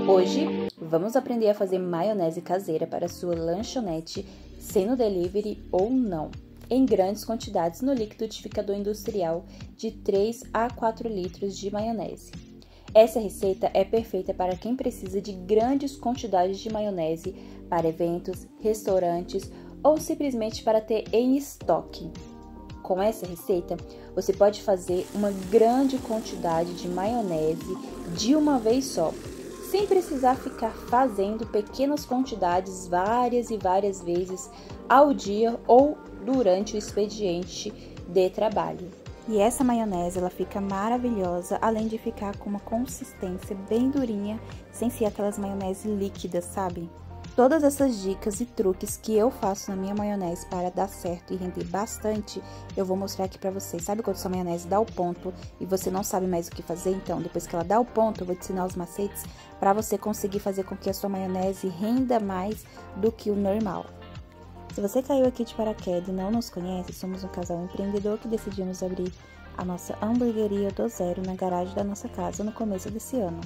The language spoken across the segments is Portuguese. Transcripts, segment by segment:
Hoje, vamos aprender a fazer maionese caseira para sua lanchonete, sendo delivery ou não, em grandes quantidades no liquidificador industrial de 3 a 4 litros de maionese. Essa receita é perfeita para quem precisa de grandes quantidades de maionese para eventos, restaurantes ou simplesmente para ter em estoque. Com essa receita, você pode fazer uma grande quantidade de maionese de uma vez só, sem precisar ficar fazendo pequenas quantidades várias e várias vezes ao dia ou durante o expediente de trabalho. E essa maionese, ela fica maravilhosa, além de ficar com uma consistência bem durinha, sem ser aquelas maionese líquidas, sabe? Todas essas dicas e truques que eu faço na minha maionese para dar certo e render bastante, eu vou mostrar aqui pra vocês. Sabe quando sua maionese dá o ponto e você não sabe mais o que fazer? Então, depois que ela dá o ponto, eu vou te ensinar os macetes para você conseguir fazer com que a sua maionese renda mais do que o normal. Se você caiu aqui de paraquedas e não nos conhece, somos um casal empreendedor que decidimos abrir a nossa hamburgueria do zero na garagem da nossa casa no começo desse ano.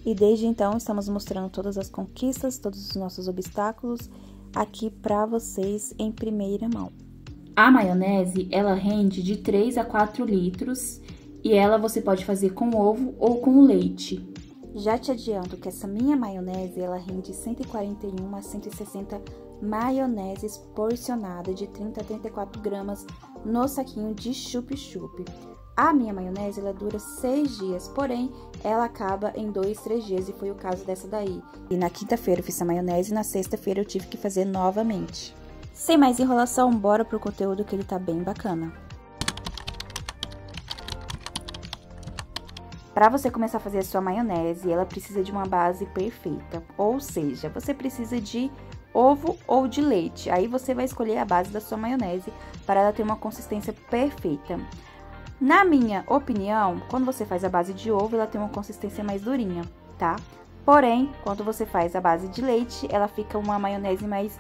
E desde então estamos mostrando todas as conquistas, todos os nossos obstáculos aqui para vocês em primeira mão. A maionese, ela rende de 3 a 4 litros e ela você pode fazer com ovo ou com leite. Já te adianto que essa minha maionese, ela rende 141 a 160 maioneses porcionada de 30 a 34 gramas no saquinho de chup-chup. A minha maionese, ela dura 6 dias, porém, ela acaba em 2, 3 dias, e foi o caso dessa daí. E na quinta-feira eu fiz a maionese e na sexta-feira eu tive que fazer novamente. Sem mais enrolação, bora pro conteúdo que ele tá bem bacana. Para você começar a fazer a sua maionese, ela precisa de uma base perfeita, ou seja, você precisa de ovo ou de leite. Aí você vai escolher a base da sua maionese para ela ter uma consistência perfeita. Na minha opinião, quando você faz a base de ovo, ela tem uma consistência mais durinha, tá? Porém, quando você faz a base de leite, ela fica uma maionese mais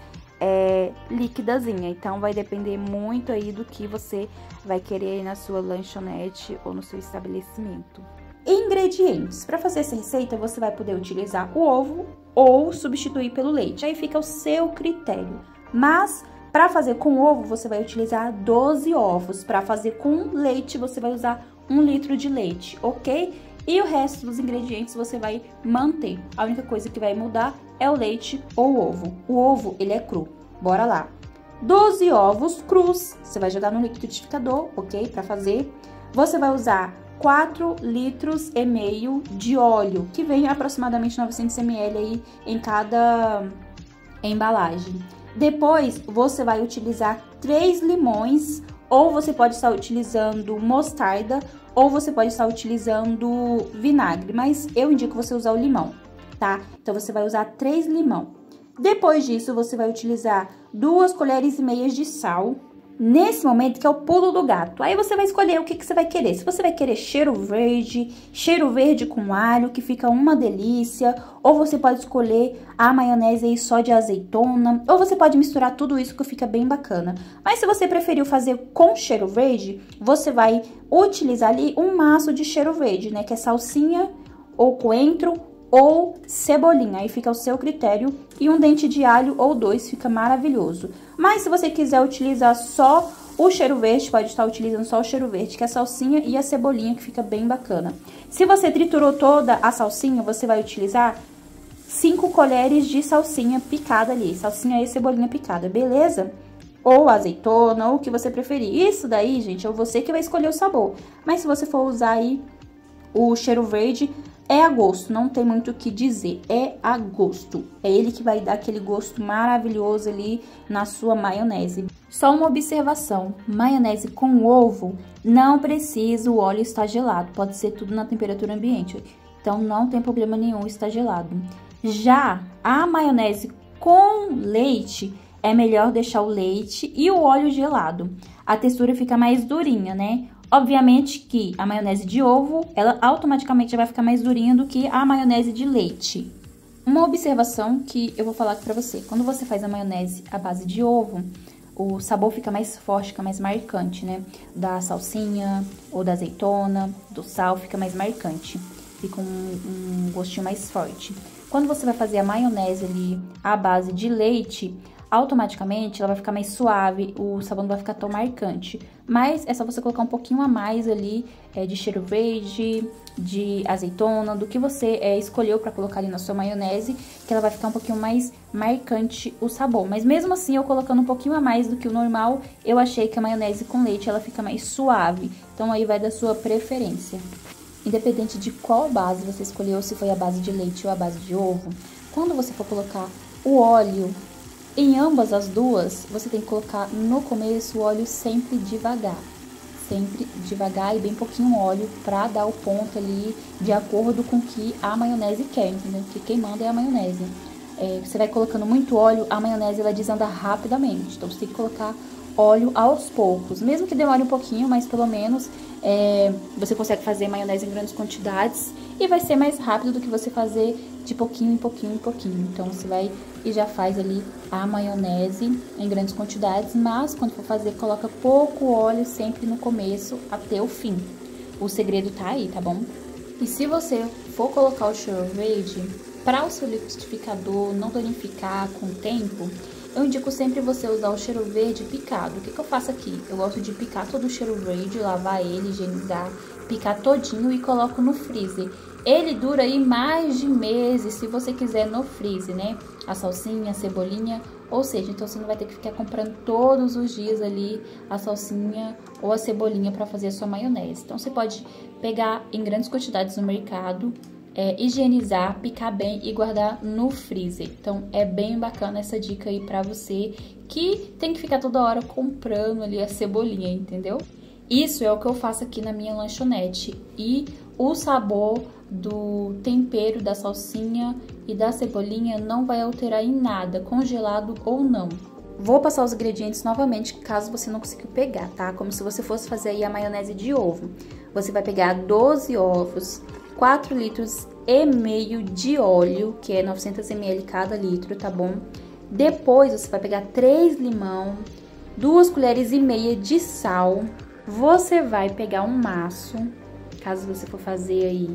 líquidazinha. Então, vai depender muito aí do que você vai querer aí na sua lanchonete ou no seu estabelecimento. Ingredientes. Para fazer essa receita, você vai poder utilizar o ovo ou substituir pelo leite. Aí fica ao seu critério. Mas para fazer com ovo, você vai utilizar 12 ovos. Para fazer com leite, você vai usar 1 litro de leite, ok? E o resto dos ingredientes você vai manter. A única coisa que vai mudar é o leite ou o ovo. O ovo, ele é cru. Bora lá. 12 ovos crus. Você vai jogar no liquidificador, ok? Para fazer. Você vai usar 4 litros e meio de óleo, que vem aproximadamente 900 ml aí em cada embalagem. Depois, você vai utilizar 3 limões, ou você pode estar utilizando mostarda, ou você pode estar utilizando vinagre, mas eu indico você usar o limão, tá? Então, você vai usar 3 limão. Depois disso, você vai utilizar 2 colheres e meias de sal. Nesse momento, que é o pulo do gato. Aí você vai escolher o que você vai querer. Se você vai querer cheiro verde com alho, que fica uma delícia. Ou você pode escolher a maionese aí só de azeitona. Ou você pode misturar tudo isso que fica bem bacana. Mas se você preferiu fazer com cheiro verde, você vai utilizar ali um maço de cheiro verde, né? Que é salsinha ou coentro ou cebolinha, aí fica ao seu critério, e um dente de alho ou 2 fica maravilhoso. Mas se você quiser utilizar só o cheiro verde, pode estar utilizando só o cheiro verde, que é a salsinha e a cebolinha, que fica bem bacana. Se você triturou toda a salsinha, você vai utilizar 5 colheres de salsinha picada ali, salsinha e cebolinha picada, beleza? Ou azeitona, ou o que você preferir. Isso daí, gente, é você que vai escolher o sabor. Mas se você for usar aí o cheiro verde, é a gosto, não tem muito o que dizer, é a gosto. É ele que vai dar aquele gosto maravilhoso ali na sua maionese. Só uma observação, maionese com ovo, não precisa o óleo estar gelado, pode ser tudo na temperatura ambiente. Então, não tem problema nenhum estar gelado. Já a maionese com leite, é melhor deixar o leite e o óleo gelado. A textura fica mais durinha, né? Obviamente que a maionese de ovo, ela automaticamente vai ficar mais durinha do que a maionese de leite. Uma observação que eu vou falar aqui pra você. Quando você faz a maionese à base de ovo, o sabor fica mais forte, fica mais marcante, né? Da salsinha ou da azeitona, do sal, fica mais marcante. fica um gostinho mais forte. Quando você vai fazer a maionese ali à base de leite, automaticamente ela vai ficar mais suave, o sabor não vai ficar tão marcante. Mas é só você colocar um pouquinho a mais ali de cheiro verde, de azeitona, do que você escolheu pra colocar ali na sua maionese, que ela vai ficar um pouquinho mais marcante o sabor. Mas mesmo assim, eu colocando um pouquinho a mais do que o normal, eu achei que a maionese com leite ela fica mais suave. Então aí vai da sua preferência. Independente de qual base você escolheu, se foi a base de leite ou a base de ovo, quando você for colocar o óleo, em ambas as duas, você tem que colocar no começo o óleo sempre devagar e bem pouquinho óleo pra dar o ponto ali de acordo com o que a maionese quer, entendeu? Porque quem manda é a maionese. Você vai colocando muito óleo, a maionese ela desanda rapidamente, então você tem que colocar óleo aos poucos, mesmo que demore um pouquinho, mas pelo menos você consegue fazer maionese em grandes quantidades e vai ser mais rápido do que você fazer de pouquinho em pouquinho em pouquinho. Então você vai e já faz ali a maionese em grandes quantidades, mas quando for fazer, coloca pouco óleo sempre no começo até o fim. O segredo tá aí, tá bom? E se você for colocar o cheiro verde, para o seu liquidificador não danificar com o tempo, eu indico sempre você usar o cheiro verde picado. O que eu faço aqui? Eu gosto de picar todo o cheiro verde, lavar ele, higienizar, picar todinho e coloco no freezer. Ele dura aí mais de meses, se você quiser, no freezer, né? A salsinha, a cebolinha, ou seja, então você não vai ter que ficar comprando todos os dias ali a salsinha ou a cebolinha para fazer a sua maionese. Então você pode pegar em grandes quantidades no mercado, higienizar, picar bem e guardar no freezer. Então é bem bacana essa dica aí pra você que tem que ficar toda hora comprando ali a cebolinha, entendeu? Isso é o que eu faço aqui na minha lanchonete e o sabor do tempero da salsinha e da cebolinha não vai alterar em nada, congelado ou não. Vou passar os ingredientes novamente, caso você não conseguiu pegar, tá? Como se você fosse fazer aí a maionese de ovo. Você vai pegar 12 ovos, 4 litros e meio de óleo, que é 900 ml cada litro, tá bom? Depois você vai pegar 3 limão, 2 colheres e meia de sal. Você vai pegar um maço, caso você for fazer aí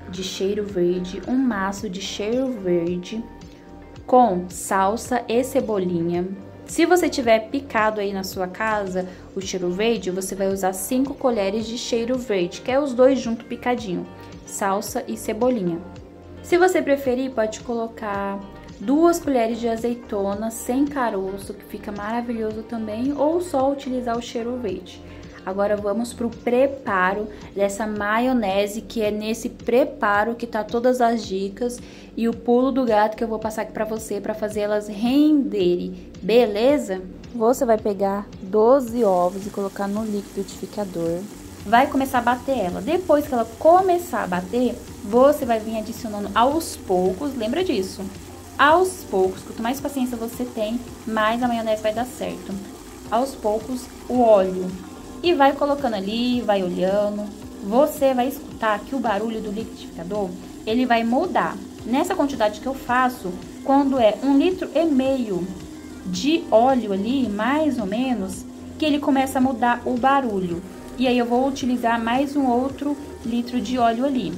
de cheiro verde, um maço de cheiro verde com salsa e cebolinha. Se você tiver picado aí na sua casa o cheiro verde, você vai usar 5 colheres de cheiro verde, que é os dois junto picadinho, salsa e cebolinha. Se você preferir, pode colocar 2 colheres de azeitona sem caroço, que fica maravilhoso também, ou só utilizar o cheiro verde. Agora vamos pro preparo dessa maionese, que é nesse preparo que tá todas as dicas e o pulo do gato que eu vou passar aqui pra você, pra fazer elas renderem, beleza? Você vai pegar 12 ovos e colocar no liquidificador. Vai começar a bater ela. Depois que ela começar a bater, você vai vir adicionando aos poucos, lembra disso? Aos poucos, quanto mais paciência você tem, mais a maionese vai dar certo. Aos poucos, o óleo. E vai colocando ali, vai olhando. Você vai escutar que o barulho do liquidificador, ele vai mudar. Nessa quantidade que eu faço, quando é 1,5 litro de óleo ali, mais ou menos, que ele começa a mudar o barulho. E aí eu vou utilizar mais um outro litro de óleo ali.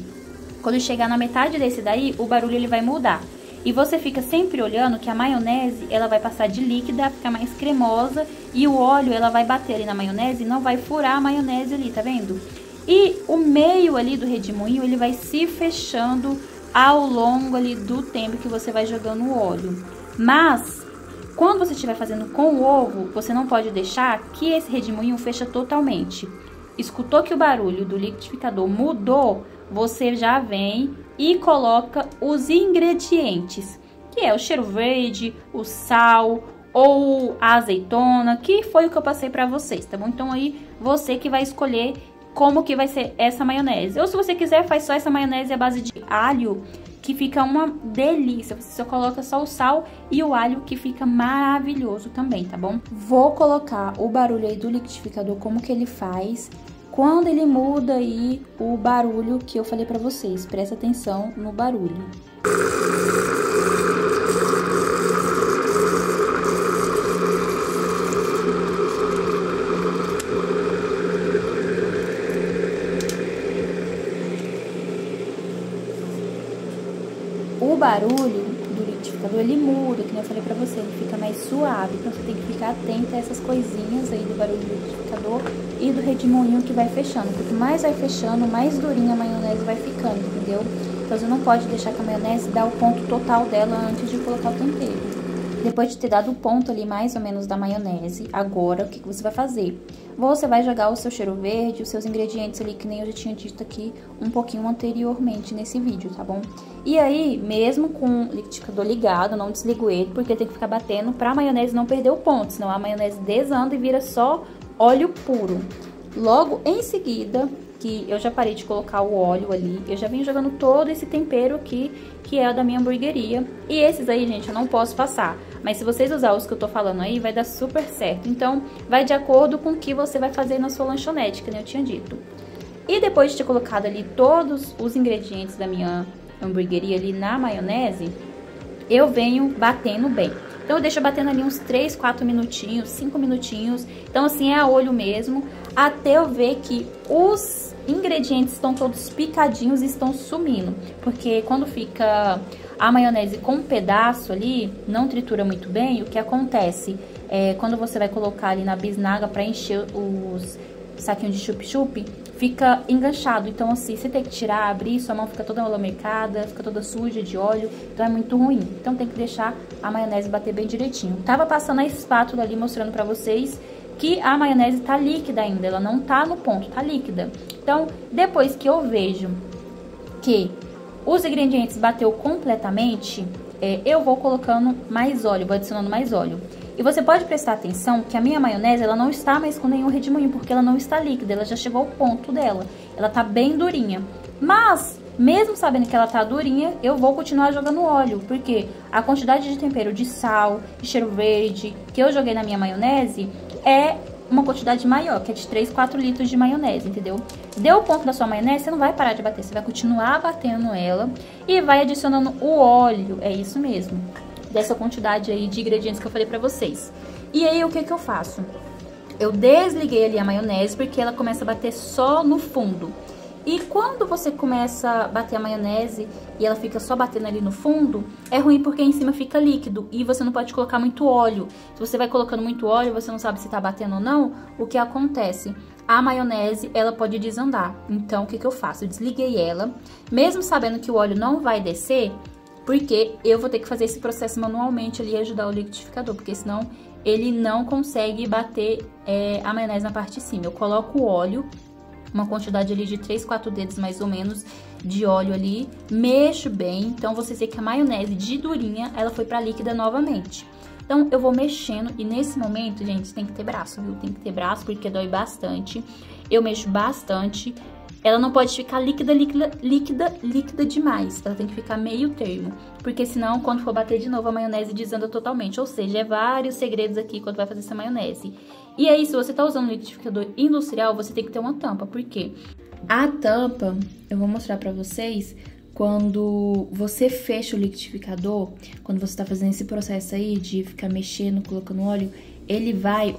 Quando chegar na metade desse daí, o barulho ele vai mudar. E você fica sempre olhando que a maionese, ela vai passar de líquida, ficar mais cremosa. E o óleo, ela vai bater ali na maionese e não vai furar a maionese ali, tá vendo? E o meio ali do redemoinho, ele vai se fechando ao longo ali do tempo que você vai jogando o óleo. Mas, quando você estiver fazendo com o ovo, você não pode deixar que esse redemoinho feche totalmente. Escutou que o barulho do liquidificador mudou, você já vem e coloca os ingredientes, que é o cheiro verde, o sal ou a azeitona, que foi o que eu passei pra vocês, tá bom? Então aí você que vai escolher como que vai ser essa maionese. Ou se você quiser, faz só essa maionese à base de alho, que fica uma delícia. Você só coloca só o sal e o alho, que fica maravilhoso também, tá bom? Vou colocar o barulho aí do liquidificador, como que ele faz quando ele muda aí o barulho que eu falei pra vocês. Presta atenção no barulho. barulho do liquidificador, ele muda, que nem eu falei pra você, ele fica mais suave. Então, você tem que ficar atento a essas coisinhas aí do barulho do liquidificador e do redemoinho que vai fechando. Quanto mais vai fechando, mais durinha a maionese vai ficando, entendeu? Então, você não pode deixar que a maionese dá o ponto total dela antes de colocar o tempero. Depois de ter dado o ponto ali, mais ou menos, da maionese, agora, o que você vai fazer? Você vai jogar o seu cheiro verde, os seus ingredientes ali, que nem eu já tinha dito aqui um pouquinho anteriormente nesse vídeo, tá bom? E aí, mesmo com o liquidificador ligado, não desligo ele, porque tem que ficar batendo pra maionese não perder o ponto, senão a maionese desanda e vira só óleo puro. Logo em seguida, que eu já parei de colocar o óleo ali, eu já venho jogando todo esse tempero aqui, que é o da minha hamburgueria. E esses aí, gente, eu não posso passar. Mas se vocês usar os que eu tô falando aí, vai dar super certo. Então, vai de acordo com o que você vai fazer na sua lanchonete, que nem eu tinha dito. E depois de ter colocado ali todos os ingredientes da minha hamburgueria ali na maionese, eu venho batendo bem. Então, eu deixo batendo ali uns 3, 4 minutinhos, 5 minutinhos. Então, assim, é a olho mesmo, até eu ver que os ingredientes estão todos picadinhos e estão sumindo. Porque quando fica a maionese com um pedaço ali, não tritura muito bem, o que acontece é quando você vai colocar ali na bisnaga para encher os saquinhos de chup-chup, fica enganchado. Então, assim, você tem que tirar, abrir, sua mão fica toda malamercada, fica toda suja de óleo, então é muito ruim. Então, tem que deixar a maionese bater bem direitinho. Tava passando a espátula ali, mostrando pra vocês que a maionese tá líquida ainda, ela não tá no ponto, tá líquida. Então, depois que eu vejo que os ingredientes bateu completamente, eu vou colocando mais óleo, vou adicionando mais óleo. E você pode prestar atenção que a minha maionese, ela não está mais com nenhum redemoinho, porque ela não está líquida, ela já chegou ao ponto dela. Ela tá bem durinha. Mas, mesmo sabendo que ela tá durinha, eu vou continuar jogando óleo, porque a quantidade de tempero de sal, de cheiro verde, que eu joguei na minha maionese, é uma quantidade maior, que é de 3, 4 litros de maionese, entendeu? Deu o ponto da sua maionese, você não vai parar de bater, você vai continuar batendo ela e vai adicionando o óleo, é isso mesmo, dessa quantidade aí de ingredientes que eu falei pra vocês. E aí, o que que eu faço? Eu desliguei ali a maionese, porque ela começa a bater só no fundo. E quando você começa a bater a maionese e ela fica só batendo ali no fundo, é ruim porque em cima fica líquido e você não pode colocar muito óleo. Se você vai colocando muito óleo, você não sabe se tá batendo ou não, o que acontece? A maionese, ela pode desandar. Então, o que que eu faço? Eu desliguei ela, mesmo sabendo que o óleo não vai descer, porque eu vou ter que fazer esse processo manualmente ali e ajudar o liquidificador, porque senão ele não consegue bater a maionese na parte de cima. Eu coloco o óleo, uma quantidade ali de 3, 4 dedos mais ou menos de óleo ali, mexo bem, então você vê que a maionese de durinha, ela foi pra líquida novamente. Então, eu vou mexendo e nesse momento, gente, tem que ter braço, viu? Tem que ter braço porque dói bastante. Eu mexo bastante. Ela não pode ficar líquida demais. Ela tem que ficar meio termo. Porque senão, quando for bater de novo, a maionese desanda totalmente. Ou seja, é vários segredos aqui quando vai fazer essa maionese. E aí, se você tá usando um liquidificador industrial, você tem que ter uma tampa. Por quê? A tampa, eu vou mostrar pra vocês, quando você fecha o liquidificador, quando você tá fazendo esse processo aí de ficar mexendo, colocando óleo, ele vai,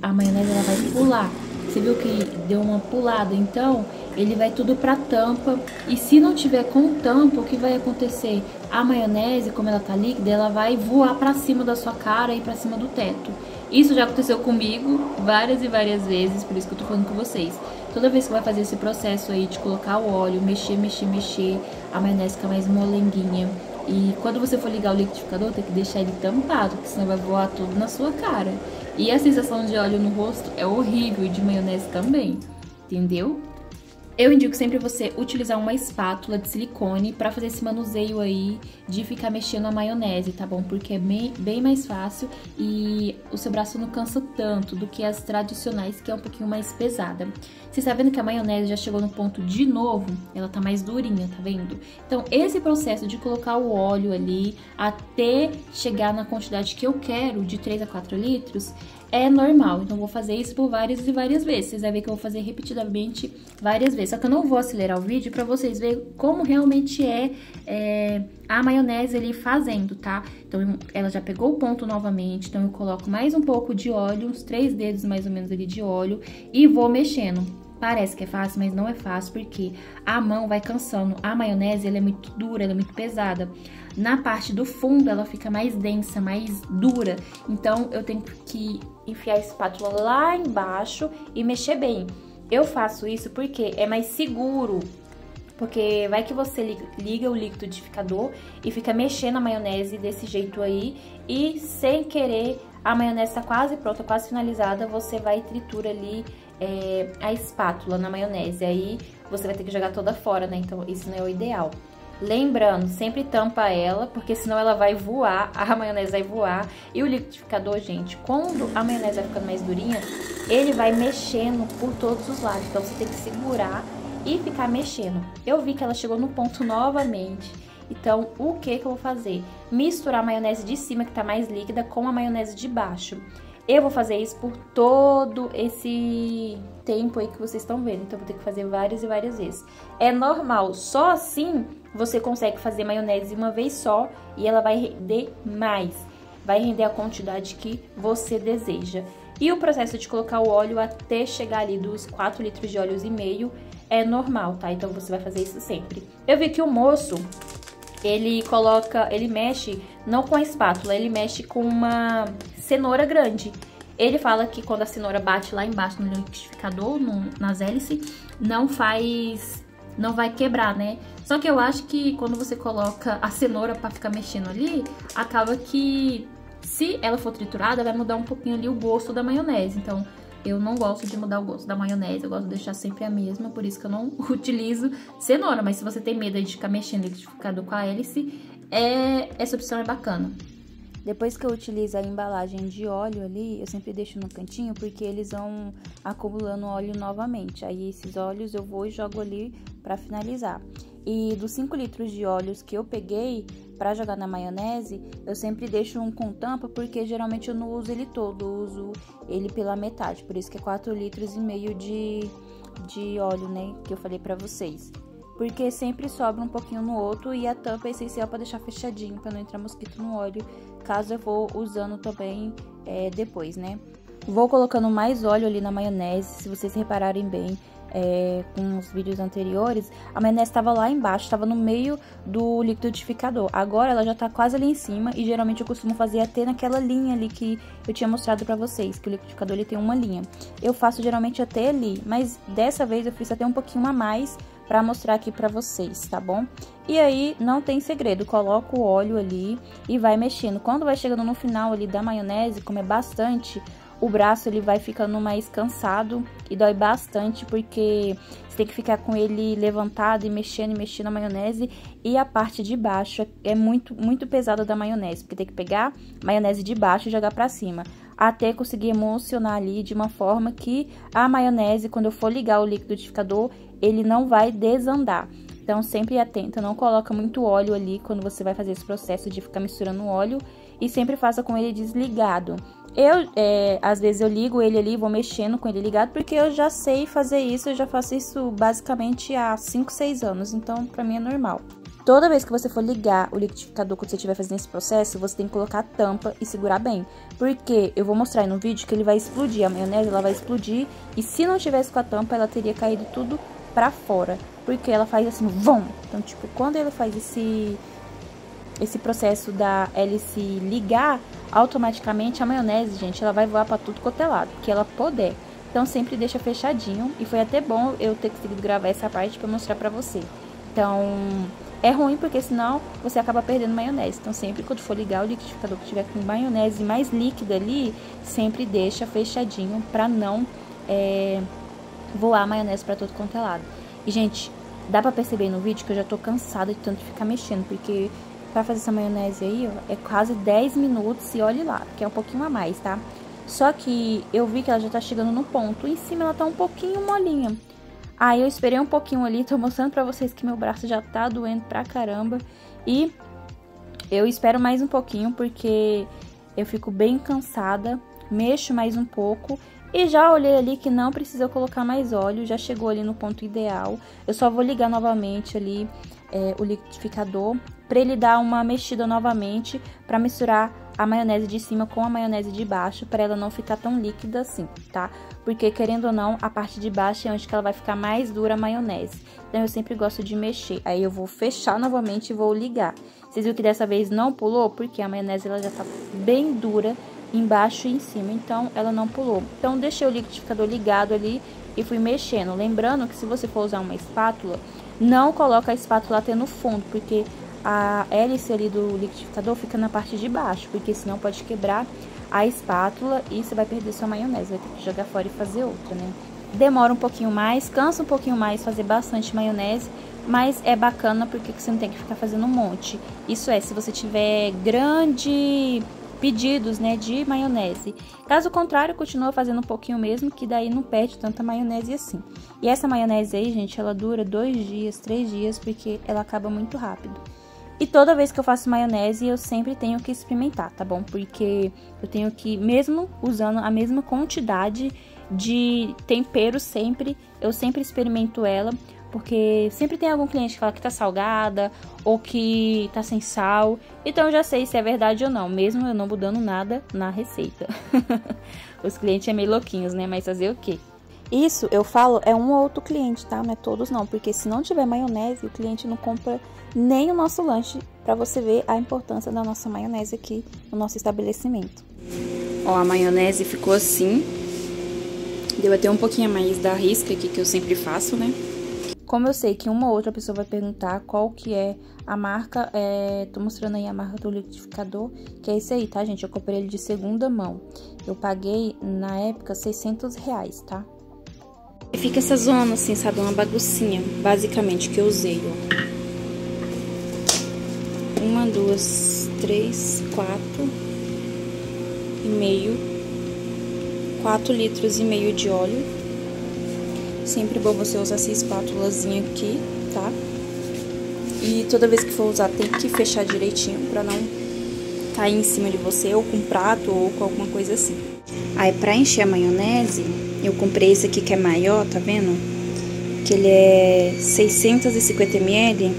a maionese ela vai pular. Você viu que deu uma pulada, então ele vai tudo pra tampa. E se não tiver com tampa, o que vai acontecer? A maionese, como ela tá líquida, ela vai voar pra cima da sua cara e pra cima do teto. Isso já aconteceu comigo várias e várias vezes, por isso que eu tô falando com vocês. Toda vez que vai fazer esse processo aí de colocar o óleo, mexer, a maionese fica mais molenguinha. E quando você for ligar o liquidificador, tem que deixar ele tampado, porque senão vai voar tudo na sua cara. E a sensação de óleo no rosto é horrível, e de maionese também, entendeu? Eu indico sempre você utilizar uma espátula de silicone pra fazer esse manuseio aí de ficar mexendo a maionese, tá bom? Porque é bem mais fácil e o seu braço não cansa tanto do que as tradicionais, que é um pouquinho mais pesada. Você tá vendo que a maionese já chegou no ponto de novo? Ela tá mais durinha, tá vendo? Então, esse processo de colocar o óleo ali até chegar na quantidade que eu quero, de 3 a 4 litros, é normal. Então, eu vou fazer isso por várias e várias vezes. Vocês vão ver que eu vou fazer repetidamente várias vezes. Só que eu não vou acelerar o vídeo pra vocês verem como realmente a maionese ali fazendo, tá? Então, ela já pegou o ponto novamente. Então, eu coloco mais um pouco de óleo, uns 3 dedos mais ou menos ali de óleo, e vou mexendo. Parece que é fácil, mas não é fácil, porque a mão vai cansando. A maionese, ela é muito dura, ela é muito pesada. Na parte do fundo, ela fica mais densa, mais dura. Então, eu tenho que enfiar a espátula lá embaixo e mexer bem. Eu faço isso porque é mais seguro. Porque vai que você liga o liquidificador e fica mexendo a maionese desse jeito aí. E sem querer, a maionese tá quase pronta, quase finalizada, você vai tritura ali a espátula na maionese. Aí você vai ter que jogar toda fora, né? Então isso não é o ideal. Lembrando, sempre tampa ela, porque senão ela vai voar, a maionese vai voar. E o liquidificador, gente, quando a maionese vai ficando mais durinha, ele vai mexendo por todos os lados. Então você tem que segurar e ficar mexendo. Eu vi que ela chegou no ponto novamente. Então, o que eu vou fazer? Misturar a maionese de cima, que tá mais líquida, com a maionese de baixo. Eu vou fazer isso por todo esse tempo aí que vocês estão vendo. Então, vou ter que fazer várias e várias vezes. É normal, só assim você consegue fazer maionese uma vez só e ela vai render mais. Vai render a quantidade que você deseja. E o processo de colocar o óleo até chegar ali dos 4 litros de óleo e meio é normal, tá? Então, você vai fazer isso sempre. Eu vi que o moço, ele mexe não com a espátula, ele mexe com uma cenoura grande. Ele fala que quando a cenoura bate lá embaixo no liquidificador, nas hélices, não vai quebrar, né? Só que eu acho que quando você coloca a cenoura pra ficar mexendo ali, acaba que, se ela for triturada, vai mudar um pouquinho ali o gosto da maionese. Então, eu não gosto de mudar o gosto da maionese, eu gosto de deixar sempre a mesma, por isso que eu não utilizo cenoura. Mas se você tem medo de ficar mexendo no liquidificador com a hélice, essa opção é bacana. Depois que eu utilizo a embalagem de óleo ali, eu sempre deixo no cantinho, porque eles vão acumulando óleo novamente. Aí esses óleos eu vou e jogo ali pra finalizar. E dos 5 litros de óleos que eu peguei pra jogar na maionese, eu sempre deixo um com tampa, porque geralmente eu não uso ele todo, eu uso ele pela metade. Por isso que é 4 litros e meio de óleo, né, que eu falei pra vocês. Porque sempre sobra um pouquinho no outro e a tampa é essencial pra deixar fechadinho, pra não entrar mosquito no óleo, caso eu for usando também depois, né. Vou colocando mais óleo ali na maionese, se vocês repararem bem. Com os vídeos anteriores, a maionese estava lá embaixo, estava no meio do liquidificador. Agora ela já tá quase ali em cima e geralmente eu costumo fazer até naquela linha ali que eu tinha mostrado pra vocês, que o liquidificador ele tem uma linha. Eu faço geralmente até ali, mas dessa vez eu fiz até um pouquinho a mais pra mostrar aqui pra vocês, tá bom? E aí não tem segredo, coloca o óleo ali e vai mexendo. Quando vai chegando no final ali da maionese, como é bastante, o braço ele vai ficando mais cansado e dói bastante, porque você tem que ficar com ele levantado e mexendo a maionese. E a parte de baixo é muito pesada da maionese, porque tem que pegar a maionese de baixo e jogar pra cima, até conseguir emulsionar ali de uma forma que a maionese, quando eu for ligar o liquidificador, ele não vai desandar. Então, sempre atenta, não coloca muito óleo ali quando você vai fazer esse processo de ficar misturando o óleo, e sempre faça com ele desligado. Às vezes eu ligo ele ali, vou mexendo com ele ligado, porque eu já sei fazer isso, eu já faço isso basicamente há 5, 6 anos, então pra mim é normal. Toda vez que você for ligar o liquidificador, quando você estiver fazendo esse processo, você tem que colocar a tampa e segurar bem. Porque eu vou mostrar aí no vídeo que ele vai explodir, a maionese ela vai explodir, e se não tivesse com a tampa, ela teria caído tudo pra fora. Porque ela faz assim, vum! Então, tipo, quando ele faz esse processo da hélice ligar, automaticamente a maionese, gente, ela vai voar pra tudo quanto é lado, que ela puder. Então, sempre deixa fechadinho, e foi até bom eu ter conseguido gravar essa parte pra mostrar pra você. Então, é ruim porque senão você acaba perdendo maionese. Então, sempre quando for ligar o liquidificador que tiver com maionese mais líquida ali, sempre deixa fechadinho pra não voar a maionese pra todo quanto é lado. E, gente, dá pra perceber no vídeo que eu já tô cansada de tanto ficar mexendo, porque pra fazer essa maionese aí, ó, é quase 10 minutos e olhe lá, que é um pouquinho a mais, tá? Só que eu vi que ela já tá chegando no ponto, em cima ela tá um pouquinho molinha. Aí eu esperei um pouquinho ali, tô mostrando pra vocês que meu braço já tá doendo pra caramba. E eu espero mais um pouquinho, porque eu fico bem cansada, mexo mais um pouco. E já olhei ali que não precisa colocar mais óleo, já chegou ali no ponto ideal. Eu só vou ligar novamente ali o liquidificador, pra ele dar uma mexida novamente, pra misturar a maionese de cima com a maionese de baixo, para ela não ficar tão líquida assim, tá? Porque, querendo ou não, a parte de baixo é onde que ela vai ficar mais dura a maionese. Então, eu sempre gosto de mexer. Aí, eu vou fechar novamente e vou ligar. Vocês viram que dessa vez não pulou? Porque a maionese, ela já tá bem dura embaixo e em cima, então ela não pulou. Então, deixei o liquidificador ligado ali e fui mexendo. Lembrando que se você for usar uma espátula, não coloca a espátula até no fundo, porque a hélice ali do liquidificador fica na parte de baixo, porque senão pode quebrar a espátula e você vai perder sua maionese, vai ter que jogar fora e fazer outra, né? Demora um pouquinho mais, cansa um pouquinho mais fazer bastante maionese, mas é bacana porque você não tem que ficar fazendo um monte. Isso é, se você tiver grande pedidos, né, de maionese. Caso contrário, continua fazendo um pouquinho mesmo, que daí não perde tanta maionese assim. E essa maionese aí, gente, ela dura 2 dias, 3 dias, porque ela acaba muito rápido. E toda vez que eu faço maionese, eu sempre tenho que experimentar, tá bom? Porque eu tenho que, mesmo usando a mesma quantidade de tempero sempre, eu sempre experimento ela, porque sempre tem algum cliente que fala que tá salgada ou que tá sem sal. Então eu já sei se é verdade ou não, mesmo eu não mudando nada na receita. Os clientes é meio louquinhos, né? Mas fazer o quê? Isso, eu falo, é um ou outro cliente, tá? Não é todos não, porque se não tiver maionese, o cliente não compra nem o nosso lanche, pra você ver a importância da nossa maionese aqui no nosso estabelecimento. Ó, a maionese ficou assim. Deu até um pouquinho a mais da risca aqui, que eu sempre faço, né? Como eu sei que uma ou outra pessoa vai perguntar qual que é a marca, tô mostrando aí a marca do liquidificador, que é esse aí, tá, gente? Eu comprei ele de segunda mão. Eu paguei, na época, R$600, tá? E fica essa zona assim, sabe? Uma baguncinha, basicamente, que eu usei, ó. 1, 2, 3, 4 e meio. 4 litros e meio de óleo. Sempre bom você usar essa espátulazinha aqui, tá? E toda vez que for usar, tem que fechar direitinho pra não cair em cima de você, ou com prato, ou com alguma coisa assim. Aí, pra encher a maionese, eu comprei esse aqui que é maior, tá vendo? Que ele é 650 ml,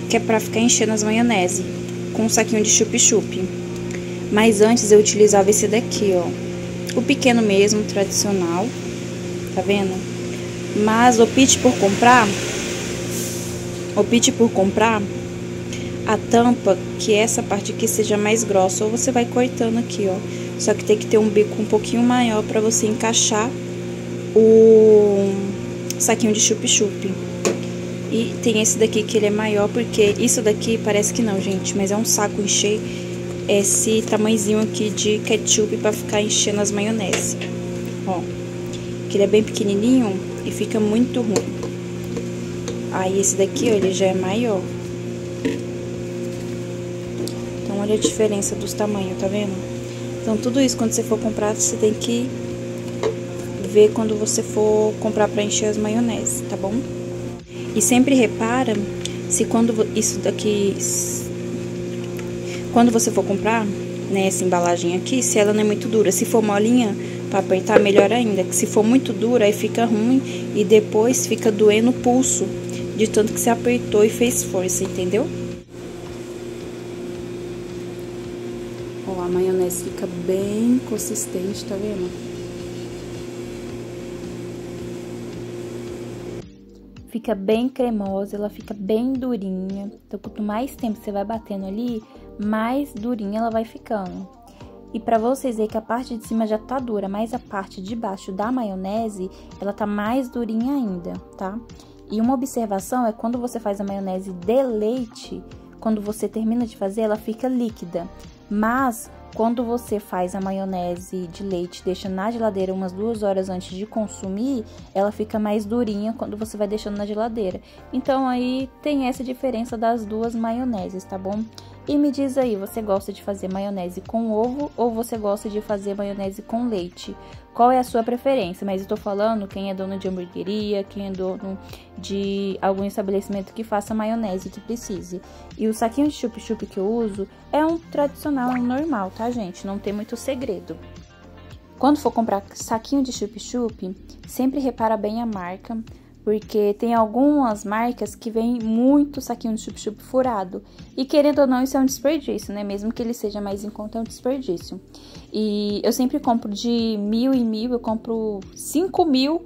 que é pra ficar enchendo as maionese, com um saquinho de chup-chup. Mas antes eu utilizava esse daqui, ó. O pequeno mesmo, tradicional. Tá vendo? Mas opte por comprar a tampa, que essa parte aqui seja mais grossa, ou você vai cortando aqui, ó. Só que tem que ter um bico um pouquinho maior pra você encaixar o saquinho de chup-chup. E tem esse daqui que ele é maior, porque isso daqui parece que não, gente, mas é um saco encher esse tamanhozinho aqui de ketchup pra ficar enchendo as maionese. Ó. Que ele é bem pequenininho e fica muito ruim. Aí esse daqui, ó, ele já é maior. Então olha a diferença dos tamanhos, tá vendo? Então tudo isso, quando você for comprar, você tem que ver quando você for comprar pra encher as maionese, tá bom? E sempre repara se quando você for comprar, né, essa embalagem aqui, se ela não é muito dura. Se for molinha, pra apertar, melhor ainda. Que se for muito dura, aí fica ruim e depois fica doendo o pulso, de tanto que você apertou e fez força, entendeu? Ó, a maionese fica bem consistente, tá vendo? Fica bem cremosa, ela fica bem durinha. Então, quanto mais tempo você vai batendo ali, mais durinha ela vai ficando. E pra vocês verem que a parte de cima já tá dura, mas a parte de baixo da maionese, ela tá mais durinha ainda, tá? E uma observação é quando você faz a maionese de leite, quando você termina de fazer, ela fica líquida. Mas quando você faz a maionese de leite, deixa na geladeira umas 2 horas antes de consumir, ela fica mais durinha quando você vai deixando na geladeira. Então aí tem essa diferença das duas maioneses, tá bom? E me diz aí, você gosta de fazer maionese com ovo ou você gosta de fazer maionese com leite? Qual é a sua preferência? Mas eu tô falando quem é dono de hamburgueria, quem é dono de algum estabelecimento que faça maionese que precise. E o saquinho de chup-chup que eu uso é um tradicional, um normal, tá, gente? Não tem muito segredo. Quando for comprar saquinho de chup-chup, sempre repara bem a marca, porque tem algumas marcas que vem muito saquinho de chup-chup furado. E querendo ou não, isso é um desperdício, né? Mesmo que ele seja mais em conta, é um desperdício. E eu sempre compro de 1.000 em 1.000, eu compro 5.000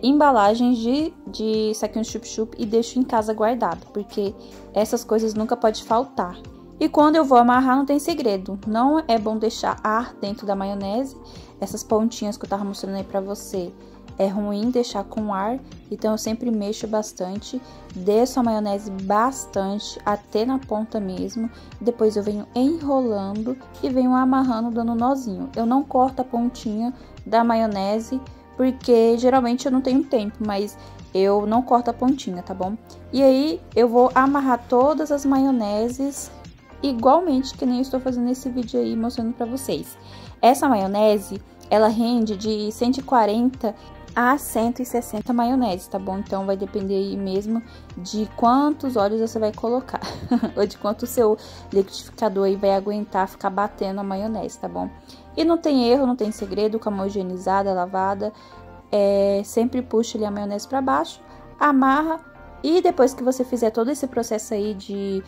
embalagens de saquinho de chup-chup e deixo em casa guardado, porque essas coisas nunca pode faltar. E quando eu vou amarrar, não tem segredo. Não é bom deixar ar dentro da maionese. Essas pontinhas que eu tava mostrando aí pra você, é ruim deixar com ar, então eu sempre mexo bastante, desço a maionese bastante, até na ponta mesmo, depois eu venho enrolando e venho amarrando, dando nozinho. Eu não corto a pontinha da maionese, porque geralmente eu não tenho tempo, mas eu não corto a pontinha, tá bom? E aí eu vou amarrar todas as maioneses igualmente, que nem eu estou fazendo nesse vídeo aí, mostrando pra vocês. Essa maionese, ela rende de 140 a 160 maionese, tá bom? Então, vai depender aí mesmo de quantos óleos você vai colocar. Ou de quanto o seu liquidificador aí vai aguentar ficar batendo a maionese, tá bom? E não tem erro, não tem segredo, com a mão higienizada, lavada. Sempre puxa ali a maionese pra baixo, amarra. E depois que você fizer todo esse processo aí de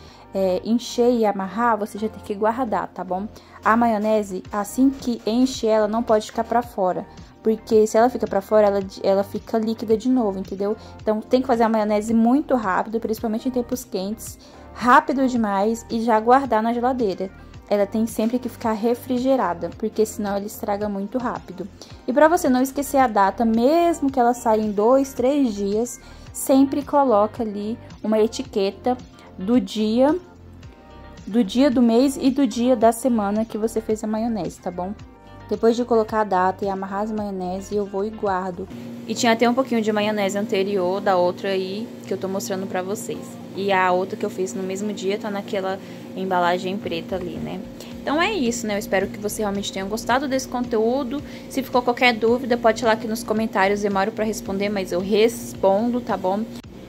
encher e amarrar, você já tem que guardar, tá bom? A maionese, assim que enche, ela não pode ficar pra fora. Porque se ela fica pra fora, ela fica líquida de novo, entendeu? Então, tem que fazer a maionese muito rápido, principalmente em tempos quentes. Rápido demais e já guardar na geladeira. Ela tem sempre que ficar refrigerada, porque senão ela estraga muito rápido. E pra você não esquecer a data, mesmo que ela saia em 2, 3 dias, sempre coloca ali uma etiqueta do dia, do mês e do dia da semana que você fez a maionese, tá bom? Depois de colocar a data e amarrar as maionese, eu vou e guardo. E tinha até um pouquinho de maionese anterior da outra aí, que eu tô mostrando pra vocês. E a outra que eu fiz no mesmo dia tá naquela embalagem preta ali, né? Então é isso, né? Eu espero que você realmente tenha gostado desse conteúdo. Se ficou qualquer dúvida, pode ir lá aqui nos comentários. Demoro pra responder, mas eu respondo, tá bom?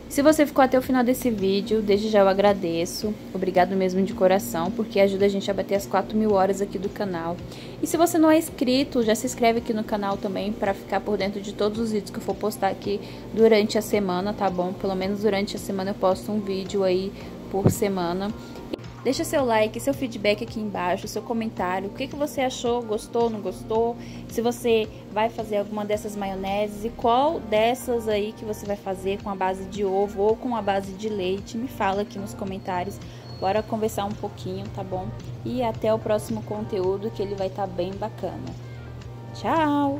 Se você ficou até o final desse vídeo, desde já eu agradeço. Obrigado mesmo de coração, porque ajuda a gente a bater as 4.000 horas aqui do canal. E se você não é inscrito, já se inscreve aqui no canal também, para ficar por dentro de todos os vídeos que eu for postar aqui durante a semana, tá bom? Pelo menos durante a semana eu posto um vídeo aí por semana. Deixa seu like, seu feedback aqui embaixo, seu comentário, o que você achou, gostou, não gostou, se você vai fazer alguma dessas maioneses e qual dessas aí que você vai fazer com a base de ovo ou com a base de leite, me fala aqui nos comentários, bora conversar um pouquinho, tá bom? E até o próximo conteúdo que ele vai estar bem bacana. Tchau!